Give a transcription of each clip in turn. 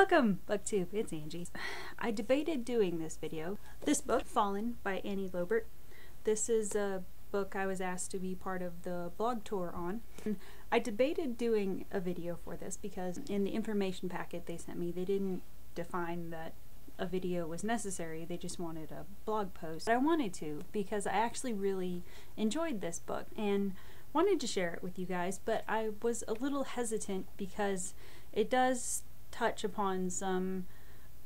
Welcome, BookTube, it's Angie. I debated doing this video. This book, Fallen by Annie Lobert. This is a book I was asked to be part of the blog tour on. I debated doing a video for this because in the information packet they sent me, they didn't define that a video was necessary, they just wanted a blog post. But I wanted to because I actually really enjoyed this book and wanted to share it with you guys, but I was a little hesitant because it does touch upon some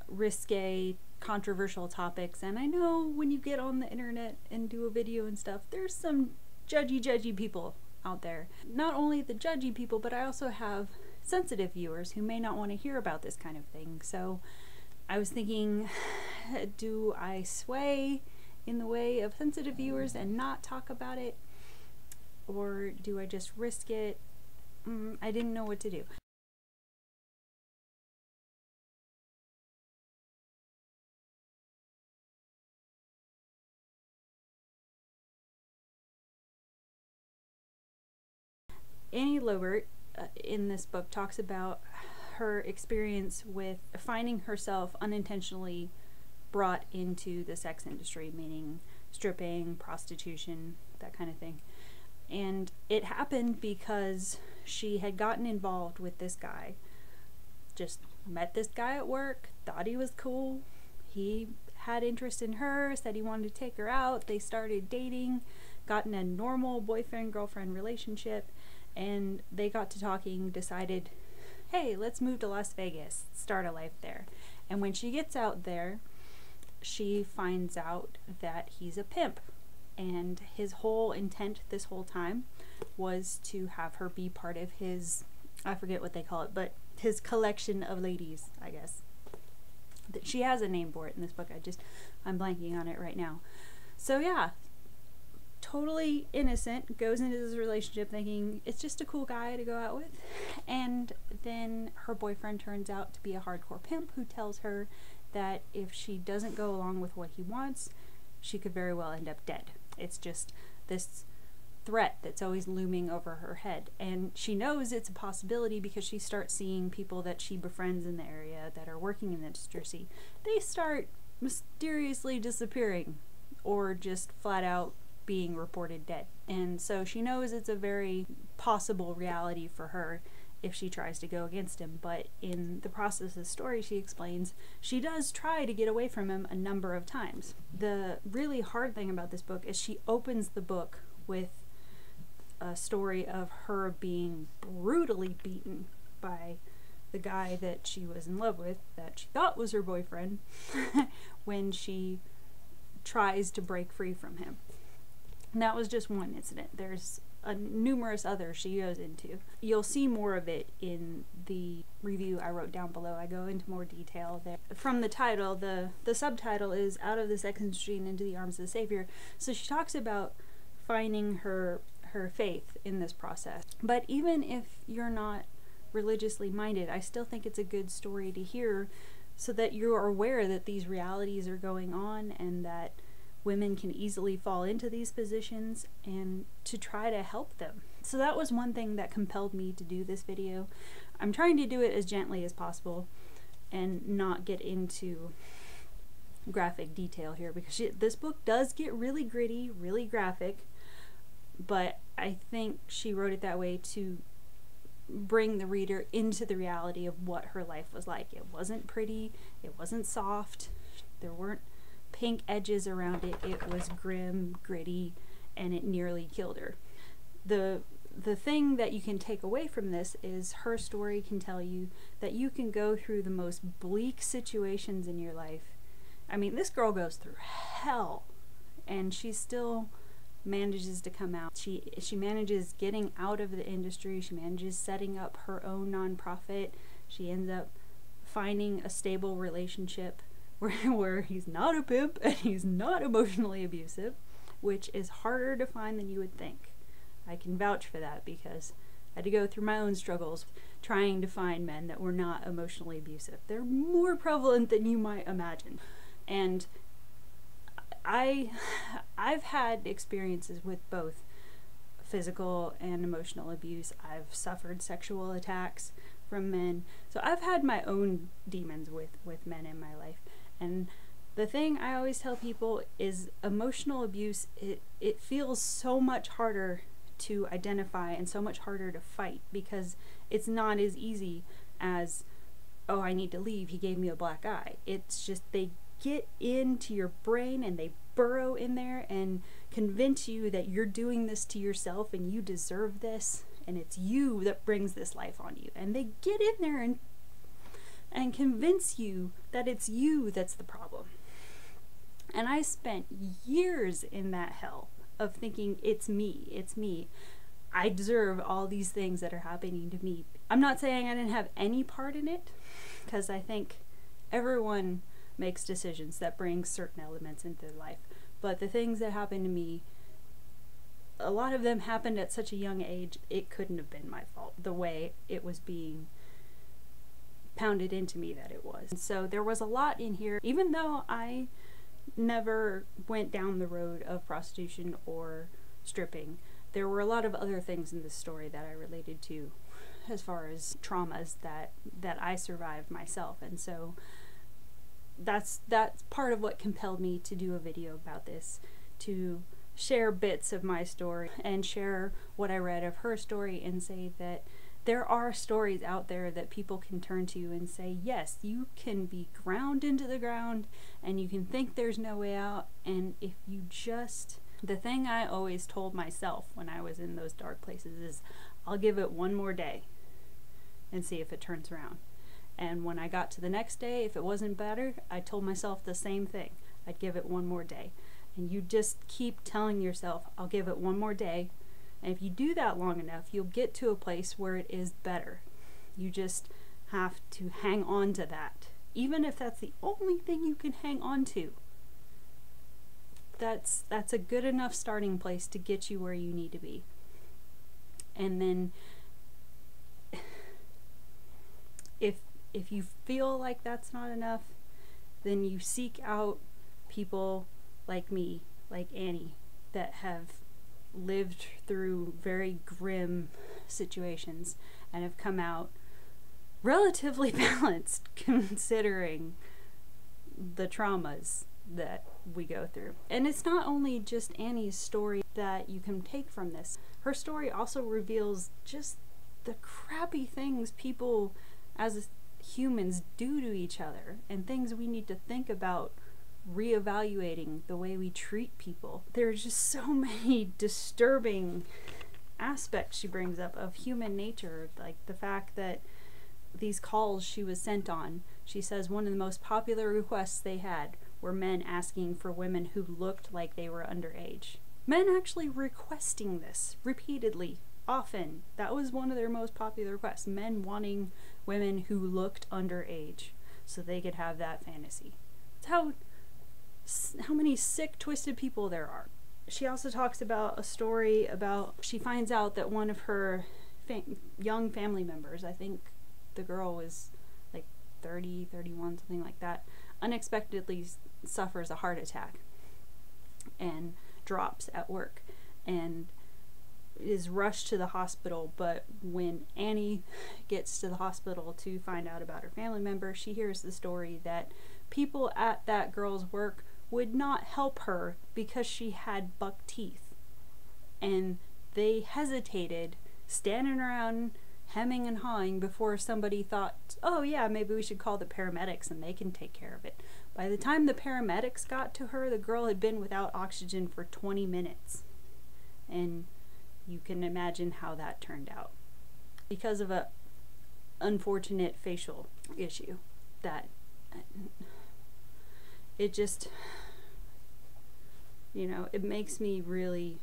risque, controversial topics, and I know when you get on the internet and do a video and stuff, there's some judgy people out there. Not only the judgy people, but I also have sensitive viewers who may not want to hear about this kind of thing. So I was thinking, do I sway in the way of sensitive viewers and not talk about it? Or do I just risk it? I didn't know what to do. Annie Lobert in this book talks about her experience with finding herself unintentionally brought into the sex industry, meaning stripping, prostitution, that kind of thing. And it happened because she had gotten involved with this guy. Just met this guy at work, thought he was cool. He had interest in her, said he wanted to take her out. They started dating, got in a normal boyfriend-girlfriend relationship, and they got to talking, decided, hey, let's move to Las Vegas, start a life there. And when she gets out there, she finds out that he's a pimp. And his whole intent this whole time was to have her be part of his, I forget what they call it, but his collection of ladies, I guess. She has a name for it in this book, I'm blanking on it right now. So yeah, totally innocent, goes into this relationship thinking it's just a cool guy to go out with, and then her boyfriend turns out to be a hardcore pimp who tells her that if she doesn't go along with what he wants, she could very well end up dead. It's just this threat that's always looming over her head, and she knows it's a possibility because she starts seeing people that she befriends in the area that are working in the industry. They start mysteriously disappearing or just flat out being reported dead, and so she knows it's a very possible reality for her if she tries to go against him. But in the process of the story, she explains she does try to get away from him a number of times. The really hard thing about this book is she opens the book with a story of her being brutally beaten by the guy that she was in love with, that she thought was her boyfriend, when she tries to break free from him. And that was just one incident. There's numerous others she goes into. You'll see more of it in the review I wrote down below. I go into more detail there. From the title, the subtitle is Out of the Sex Industry and Into the Arms of the Savior. So she talks about finding her faith in this process. But even if you're not religiously minded, I still think it's a good story to hear so that you're aware that these realities are going on and that women can easily fall into these positions, and to try to help them. So that was one thing that compelled me to do this video. I'm trying to do it as gently as possible and not get into graphic detail here because this book does get really gritty, really graphic, but I think she wrote it that way to bring the reader into the reality of what her life was like. It wasn't pretty, it wasn't soft, there weren't pink edges around it. It was grim, gritty, and it nearly killed her. The thing that you can take away from this is her story can tell you that you can go through the most bleak situations in your life. I mean, this girl goes through hell, and she still manages to come out. She manages getting out of the industry. She manages setting up her own nonprofit. She ends up finding a stable relationship where he's not a pimp and he's not emotionally abusive, which is harder to find than you would think. I can vouch for that because I had to go through my own struggles trying to find men that were not emotionally abusive. They're more prevalent than you might imagine. And I've had experiences with both physical and emotional abuse. I've suffered sexual attacks from men. So I've had my own demons with men in my life, and the thing I always tell people is emotional abuse, it feels so much harder to identify and so much harder to fight, because it's not as easy as, oh, I need to leave, he gave me a black eye. It's just they get into your brain and they burrow in there and convince you that you're doing this to yourself and you deserve this, and it's you that brings this life on you. And they get in there and convince you that it's you that's the problem. And I spent years in that hell of thinking, it's me. I deserve all these things that are happening to me. I'm not saying I didn't have any part in it, because I think everyone makes decisions that bring certain elements into their life. But the things that happened to me, a lot of them happened at such a young age, it couldn't have been my fault, the way it was being pounded into me that it was. So there was a lot in here, even though I never went down the road of prostitution or stripping. There were a lot of other things in this story that I related to, as far as traumas that I survived myself. And so that's part of what compelled me to do a video about this, to share bits of my story and share what I read of her story, and say that there are stories out there that people can turn to and say, yes, you can be ground into the ground and you can think there's no way out. And if you just, the thing I always told myself when I was in those dark places is, I'll give it one more day and see if it turns around. And when I got to the next day, if it wasn't better, I told myself the same thing. I'd give it one more day. And you just keep telling yourself, I'll give it one more day. And if you do that long enough, you'll get to a place where it is better. You just have to hang on to that. Even if that's the only thing you can hang on to. That's a good enough starting place to get you where you need to be. And then if you feel like that's not enough, then you seek out people like me, like Annie, that have lived through very grim situations and have come out relatively balanced considering the traumas that we go through. And it's not only just Annie's story that you can take from this. Her story also reveals just the crappy things people as humans do to each other, and things we need to think about reevaluating the way we treat people. There's just so many disturbing aspects she brings up of human nature, like the fact that these calls she was sent on, she says one of the most popular requests they had were men asking for women who looked like they were underage. Men actually requesting this repeatedly, often. That was one of their most popular requests. Men wanting women who looked underage so they could have that fantasy. It's how many sick, twisted people there are. She also talks about a story about, she finds out that one of her young family members, I think the girl was like 30, 31, something like that, unexpectedly suffers a heart attack and drops at work and is rushed to the hospital. But when Annie gets to the hospital to find out about her family member, she hears the story that people at that girl's work would not help her because she had buck teeth, and they hesitated, standing around hemming and hawing before somebody thought, oh yeah, maybe we should call the paramedics and they can take care of it. By the time the paramedics got to her, the girl had been without oxygen for 20 minutes. And you can imagine how that turned out. Because of a unfortunate facial issue that it just, you know, it makes me really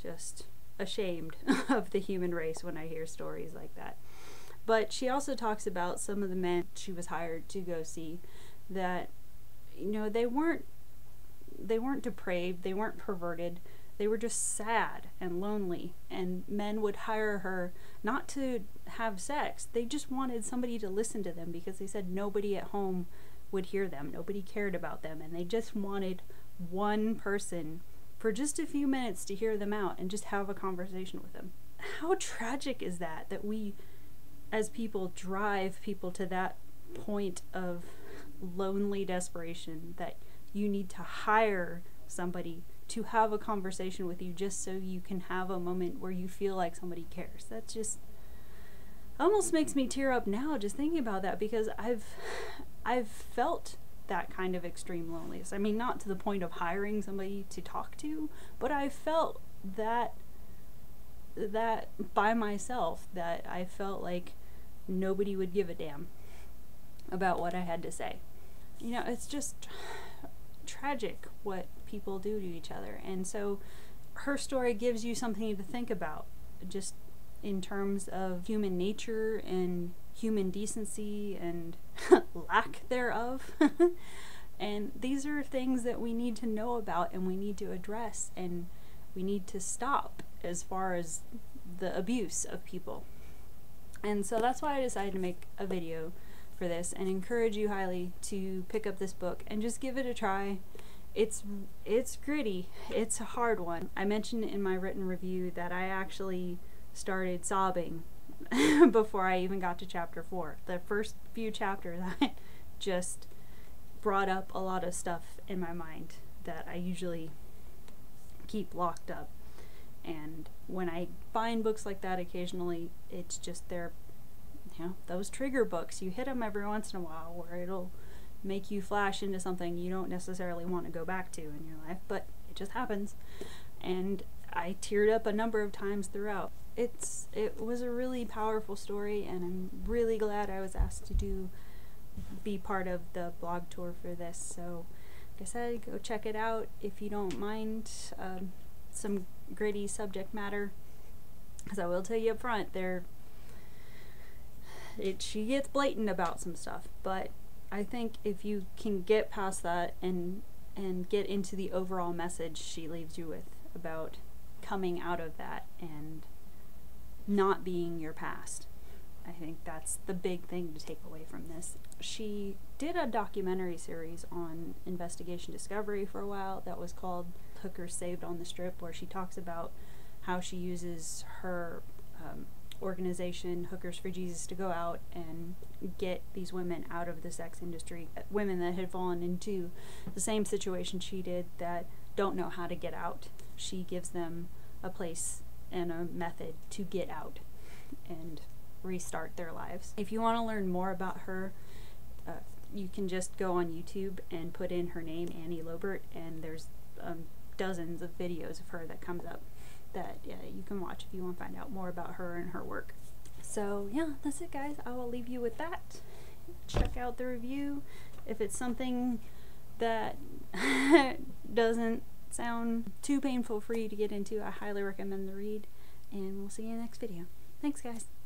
just ashamed of the human race when I hear stories like that. But she also talks about some of the men she was hired to go see that, you know, they weren't depraved, they weren't perverted, they were just sad and lonely, and men would hire her not to have sex. They just wanted somebody to listen to them because they said nobody at home would hear them, nobody cared about them, and they just wanted one person for just a few minutes to hear them out and just have a conversation with them. How tragic is that, that we as people drive people to that point of lonely desperation that you need to hire somebody to have a conversation with you just so you can have a moment where you feel like somebody cares. That just almost makes me tear up now just thinking about that, because I've felt that kind of extreme loneliness. I mean, not to the point of hiring somebody to talk to, but I felt that by myself, that I felt like nobody would give a damn about what I had to say. You know, it's just tragic what people do to each other. And so her story gives you something to think about, just in terms of human nature and human decency and lack thereof. And these are things that we need to know about and we need to address, and we need to stop as far as the abuse of people. And so that's why I decided to make a video for this and encourage you highly to pick up this book and just give it a try. It's gritty. It's a hard one. I mentioned in my written review that I actually started sobbing before I even got to chapter 4. The first few chapters I just brought up a lot of stuff in my mind that I usually keep locked up. And when I find books like that occasionally, it's just they're, you know, those trigger books. You hit them every once in a while where it'll make you flash into something you don't necessarily want to go back to in your life, but it just happens. And I teared up a number of times throughout. It was a really powerful story, and I'm really glad I was asked to be part of the blog tour for this. So like I said, go check it out if you don't mind some gritty subject matter, because I will tell you up front, she gets blatant about some stuff, but I think if you can get past that and get into the overall message she leaves you with about coming out of that and not being your past, I think that's the big thing to take away from this. She did a documentary series on Investigation Discovery for a while that was called Hookers Saved on the Strip, where she talks about how she uses her organization, Hookers for Jesus, to go out and get these women out of the sex industry, women that had fallen into the same situation she did that don't know how to get out. She gives them a place and a method to get out and restart their lives. If you want to learn more about her, you can just go on YouTube and put in her name, Annie Lobert, and there's dozens of videos of her that comes up that you can watch if you want to find out more about her and her work. So yeah, that's it guys. I will leave you with that. Check out the review. If it's something that doesn't sound too painful for you to get into, I highly recommend the read, and we'll see you in the next video. Thanks guys.